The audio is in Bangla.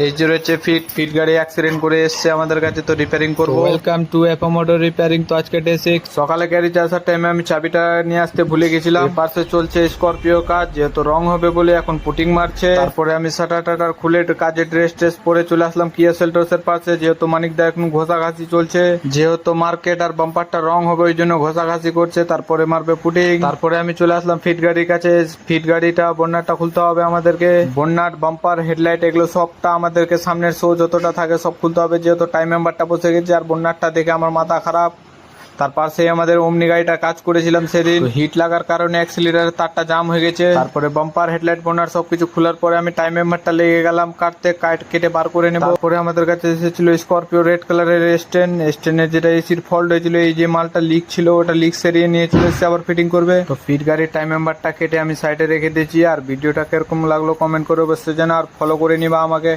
এই যে রয়েছে ফিট গাড়ি অ্যাক্সিডেন্ট করে এসছে আমাদের কাছে, তো রিপেয়ারিং করবো। ওয়েলকাম টু এপো মোটর রিপেয়ারিং। তো আজকে ডে 6। সকালে গ্যারেজে আসার টাইমে আমি চাবিটা নিয়ে আসতে ভুলে গেছিলাম। পাশে চলছে স্করপিও কাজ, যেহেতু রং হবে বলে এখন পুটিং মারছে। তারপরে আমি শাটার টাটার খুলে কাজের ড্রেস পরে চলে আসলাম কিয়া সেলটসের পাশে, যেহেতু মানিকদা এখন ঘষাঘাষি চলছে। যেহেতু মার্কেট আর বাম্পারটা রং হবে ওই জন্য ঘষাঘাষি করছে, তারপরে মারবে পুটিং। তারপরে আমি চলে আসলাম ফিট গাড়ির কাছে। ফিট গাড়িটা বন্যাটা খুলতে হবে আমাদেরকে। বন্যাট বাম্পার হেডলাইট এগুলো সবটা আমাদেরকে সামনের শো যতটা থাকে সব খুলতে হবে, যেহেতু টাইম মেম্বারটা বসে গেছে। আর বন্যাটটা দেখে আমার মাথা খারাপ। তার পাশে আমাদের ওমনি গাড়িটা কাজ করেছিলাম সেদিন, হিট লাগার কারণে অ্যাক্সিলারেটর তারটা জাম হয়ে গেছে। তারপরে বাম্পার হেডলাইট বন্যার সবকিছু খোলার পরে আমি টাইম মেম্বারটা লেগে গেলাম কেটে বার করে নেব। তারপরে আমাদের কাছে এসেছিল স্করপিও রেড কালারের স্টেনের যেটা এসির ফল্ট হয়েছিল, এই যে মালটা লিক ছিল ওটা লিক সেরিয়ে নিয়ে চলে এসে আবার ফিটিং করবে। তো ফিট গাড়ির টাইম মেম্বারটা কেটে আমি সাইডে রেখে দিয়েছি। আর ভিডিওটা কিরকম লাগলো কমেন্ট করে অবশ্যই জানা, আর ফলো করে নিবা আমাকে।